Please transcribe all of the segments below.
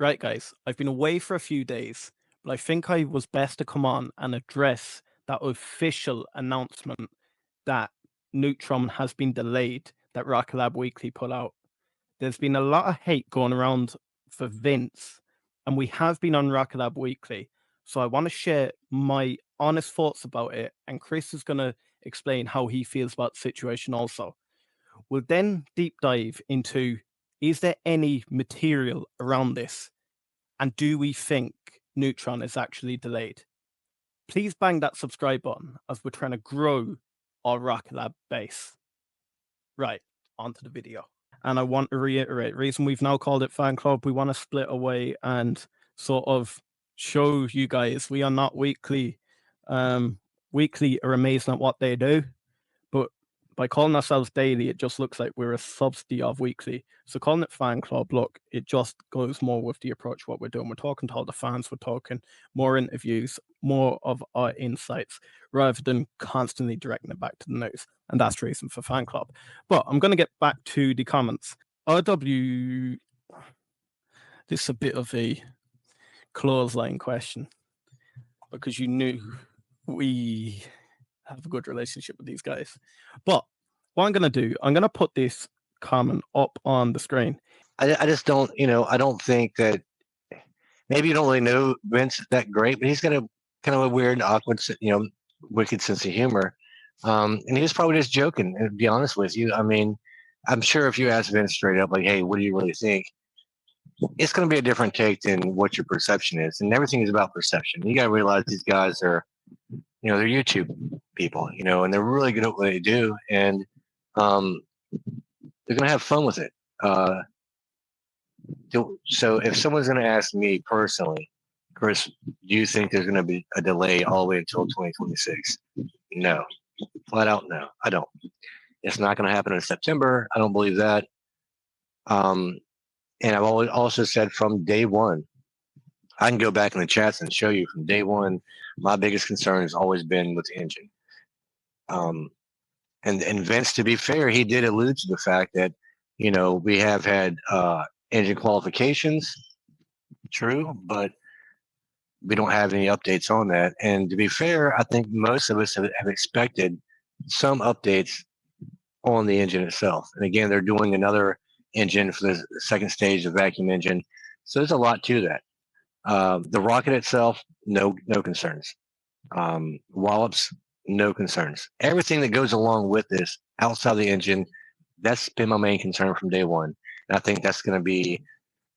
Right, guys, I've been away for a few days, but I think I was best to come on and address that official announcement that Neutron has been delayed, that Rocket Lab Weekly put out. There's been a lot of hate going around for Vince, and we have been on Rocket Lab Weekly. So I want to share my honest thoughts about it, and Chris is going to explain how he feels about the situation also. We'll then deep dive into, is there any material around this? And do we think Neutron is actually delayed? Please bang that subscribe button as we're trying to grow our Rocket Lab base. Right, onto the video. And I want to reiterate, reason we've now called it Fan Club, we want to split away and sort of show you guys we are not weekly. Weekly are amazing at what they do, but by calling ourselves daily, it just looks like we're a subsidy of weekly. So calling it Fan Club, look, it just goes more with the approach what we're doing. We're talking to all the fans, we're talking more interviews, more of our insights, rather than constantly directing it back to the news. And that's the reason for Fan Club. But I'm going to get back to the comments. RW, this is a bit of a clothesline question, because you knew we have a good relationship with these guys. But what I'm going to do, I'm going to put this comment up on the screen. I just don't, I don't think that maybe you don't really know Vince that great, but he's got a kind of a weird, awkward, wicked sense of humor. And he was probably just joking, and to be honest with you. I mean, I'm sure if you ask Vince straight up, like, hey, what do you really think? It's going to be a different take than what your perception is. And everything is about perception. You got to realize these guys are, they're YouTube people, and they're really good at what they do. And they're going to have fun with it. So if someone's going to ask me personally, Chris, do you think there's going to be a delay all the way until 2026? No, flat out no, I don't. It's not going to happen in September. I don't believe that. And I've always also said from day one, I can go back in the chats and show you from day one, my biggest concern has always been with the engine. And Vince, to be fair, he did allude to the fact that, we have had engine qualifications, true, but we don't have any updates on that. And to be fair, I think most of us have expected some updates on the engine itself. And again, they're doing another engine for the second stage of vacuum engine. So there's a lot to that. The rocket itself, no concerns. Wallops, no concerns. Everything that goes along with this outside the engine, that's been my main concern from day one. And I think that's going to be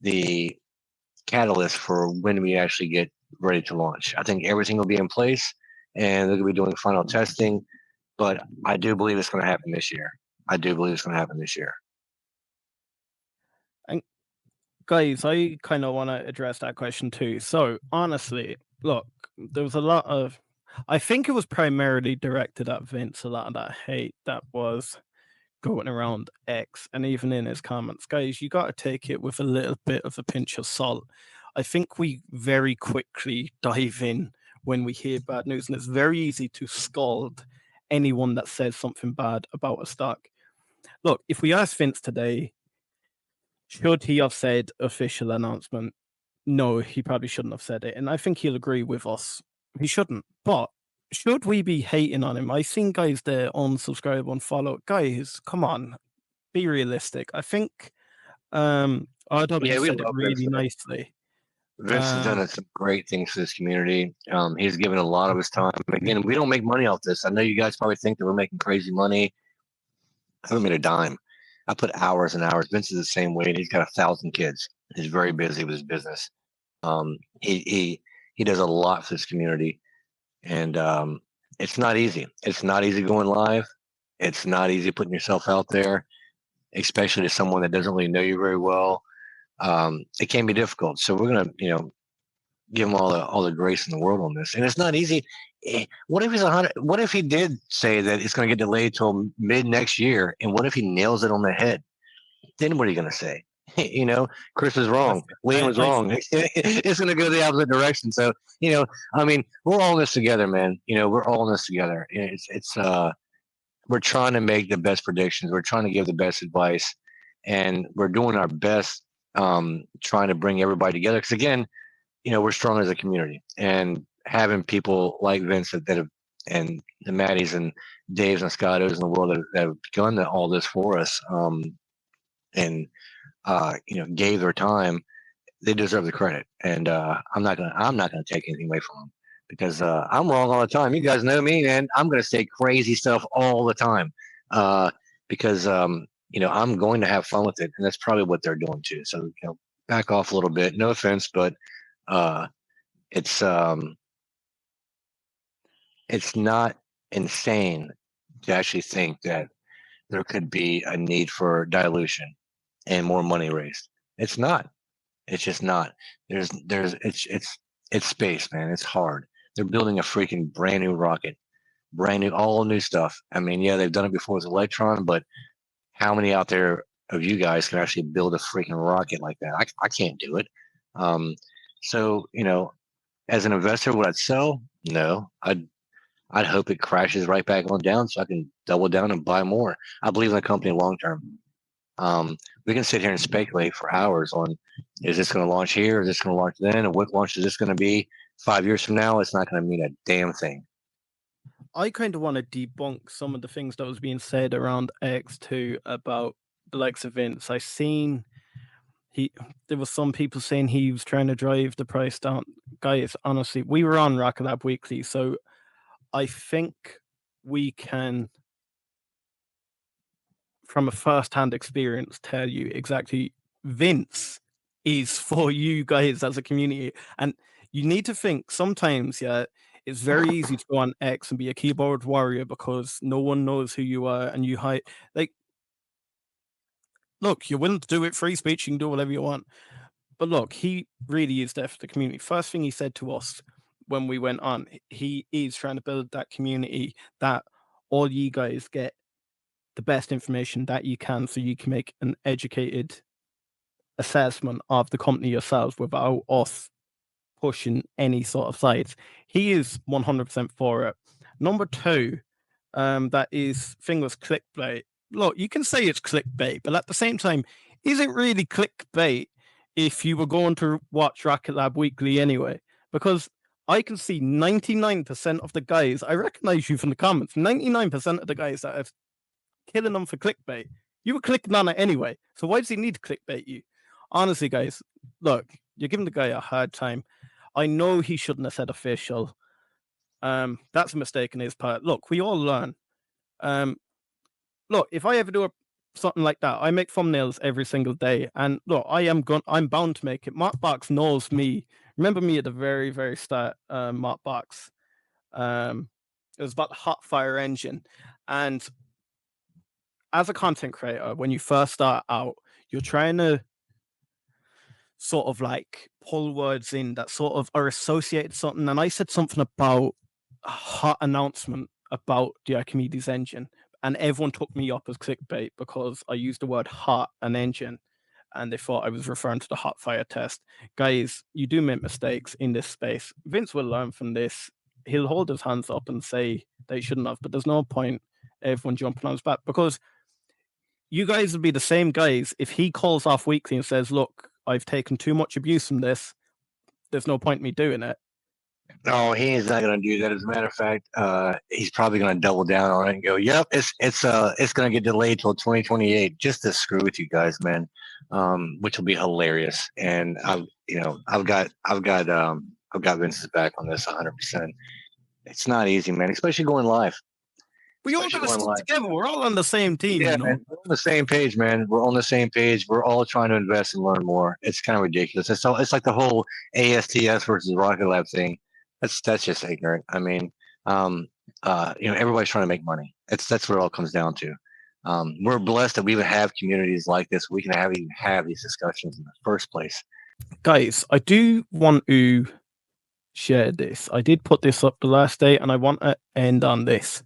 the catalyst for when we actually get ready to launch. I think everything will be in place and they're going to be doing final testing, but I do believe it's going to happen this year. And guys, I kind of want to address that question too. So honestly, look, there was a lot of, I think it was primarily directed at Vince, a lot of that hate that was going around X and even in his comments. Guys, you got to take it with a little bit of a pinch of salt. I think we very quickly dive in when we hear bad news, and it's very easy to scald anyone that says something bad about a stock. Look, if we ask Vince today, should he have said official announcement? No, he probably shouldn't have said it. And I think he'll agree with us. He shouldn't. But should we be hating on him? I've seen guys there unsubscribe, unfollow. Guys, come on. Be realistic. I think RW said it really nicely. Vince has done some great things for this community. He's given a lot of his time. Again, we don't make money off this. I know you guys probably think that we're making crazy money. I haven't made a dime. I put hours and hours. Vince is the same way. He's got 1,000 kids. He's very busy with his business. He does a lot for this community, and it's not easy. It's not easy going live. It's not easy putting yourself out there, especially to someone that doesn't really know you very well. It can be difficult. So we're gonna, give him all the grace in the world on this. And it's not easy. What if he's 100? What if he did say that it's going to get delayed till mid next year? And what if he nails it on the head? Then what are you going to say? Chris was wrong. Liam was wrong. It's going to go the opposite direction. So, we're all in this together, man. We're all in this together. We're trying to make the best predictions. We're trying to give the best advice, and we're doing our best trying to bring everybody together. Because again, we're strong as a community, and having people like Vince that have, and the Maddies and Daves and Scottos in the world that have done all this for us, and gave their time, they deserve the credit. And I'm not gonna take anything away from them, because I'm wrong all the time. You guys know me, man. I'm gonna say crazy stuff all the time, because I'm going to have fun with it, and that's probably what they're doing too. So back off a little bit. No offense, but it's not insane to actually think that there could be a need for dilution and more money raised. It's not. It's just not. It's space, man. It's hard. They're building a freaking brand new rocket, brand new, all new stuff. I mean, yeah, they've done it before with Electron, but how many out there of you guys can actually build a freaking rocket like that? I can't do it. So as an investor, would I sell? No, I'd hope it crashes right back on down so I can double down and buy more. I believe in the company long term. We can sit here and speculate for hours on, is this going to launch here? Is this going to launch then? And what launch is this going to be 5 years from now? It's not going to mean a damn thing. I kind of want to debunk some of the things that was being said around X2 about the likes of Vince. I seen there was some people saying he was trying to drive the price down. Guys, honestly, we were on RKLB Weekly, so I think we can, from a first-hand experience, tell you exactly Vince is for you guys as a community. And you need to think sometimes, it's very easy to go on X and be a keyboard warrior because no one knows who you are, and you hide. Like, look, you're willing to do it, free speech, you can do whatever you want. But look, he really is there for the community. First thing he said to us when we went on, he is trying to build that community that all you guys get the best information that you can, so you can make an educated assessment of the company yourselves without us pushing any sort of sides. He is 100% for it. Number two, that is thing was clickbait. Look, you can say it's clickbait, but at the same time, is it really clickbait if you were going to watch RKLB Weekly anyway? Because I can see 99% of the guys, I recognize you from the comments, 99% of the guys that are killing them for clickbait, you were clicking on it anyway. So why does he need to clickbait you? Honestly, guys, look, you're giving the guy a hard time. I know he shouldn't have said official. That's a mistake on his part. Look, we all learn. Look, if I ever do something like that, I make thumbnails every single day, and look, I'm bound to make it. Markbox knows me. Remember me at the very, very start, Markbox. It was about the hot fire engine, and as a content creator, when you first start out, you're trying to sort of like pull words in that sort of are associated to something. And I said something about a hot announcement about the Archimedes engine, and everyone took me up as clickbait because I used the word hot and engine, and they thought I was referring to the hot fire test. Guys, you do make mistakes in this space. Vince will learn from this. He'll hold his hands up and say they shouldn't have, but there's no point everyone jumping on his back, because you guys would be the same guys if he calls off weekly and says, look, I've taken too much abuse from this. There's no point in me doing it. No, he is not going to do that. As a matter of fact, he's probably going to double down on it and go, "Yep, it's going to get delayed till 2028, just to screw with you guys, man." Which will be hilarious. And I've got Vince's back on this 100%. It's not easy, man, especially going live. We all got to stick together. We're all on the same team. Yeah, you know? man, we're on the same page, man. We're on the same page. We're all trying to invest and learn more. It's kind of ridiculous. It's like the whole ASTS versus Rocket Lab thing. That's just ignorant. I mean, everybody's trying to make money. That's what it all comes down to. We're blessed that we even have communities like this. We can even have these discussions in the first place. Guys, I do want to share this. I did put this up the last day, and I want to end on this.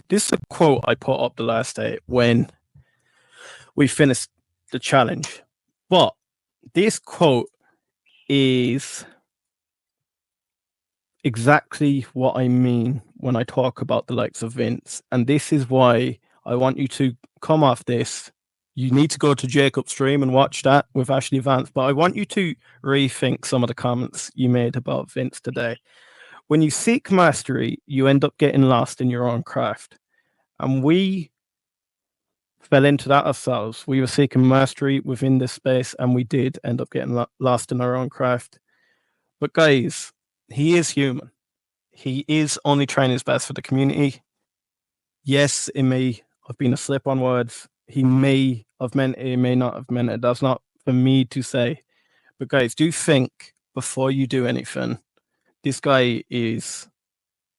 This is a quote I put up the last day when we finished the challenge. But this quote is exactly what I mean when I talk about the likes of Vince. And this is why I want you to come off this. you need to go to Jacob's stream and watch that with Ashley Vance. But I want you to rethink some of the comments you made about Vince today. When you seek mastery, you end up getting lost in your own craft. And we fell into that ourselves. We were seeking mastery within this space, and we did end up getting lost in our own craft. But guys, he is human. He is only trying his best for the community. Yes, it may have been a slip on words. He may have meant it, he may not have meant it. That's not for me to say. But guys, do think before you do anything. This guy is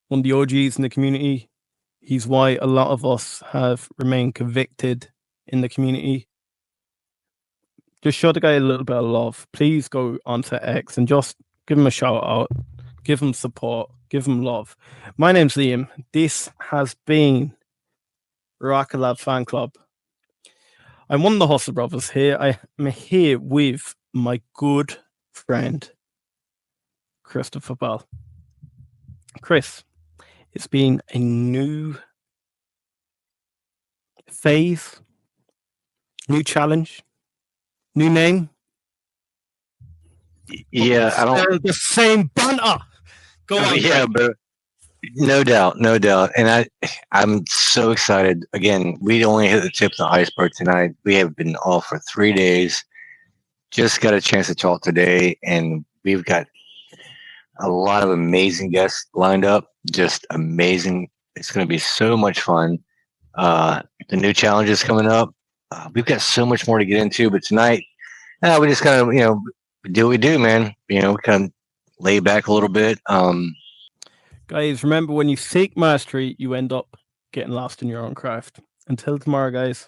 one of the OGs in the community. He's why a lot of us have remained convicted in the community. Just show the guy a little bit of love. Please go onto X and just give him a shout out, give him support, give him love. My name's Liam. This has been RKLB Fan Club. I'm one of the Hustle Brothers here. I am here with my good friend, Christopher Bell. Chris, it's been a new phase, new challenge, new name. Yeah, I don't. The same banner. Go on. Yeah, but no doubt. And I'm so excited. Again, we only hit the tip of the iceberg tonight. We have been off for 3 days. Just got a chance to talk today, and we've got a lot of amazing guests lined up. Just amazing. It's going to be so much fun. The new challenges coming up. We've got so much more to get into, but tonight, we just kind of, do what we do, man. We kind of lay back a little bit. Guys, remember, when you seek mastery, you end up getting lost in your own craft. Until tomorrow, guys.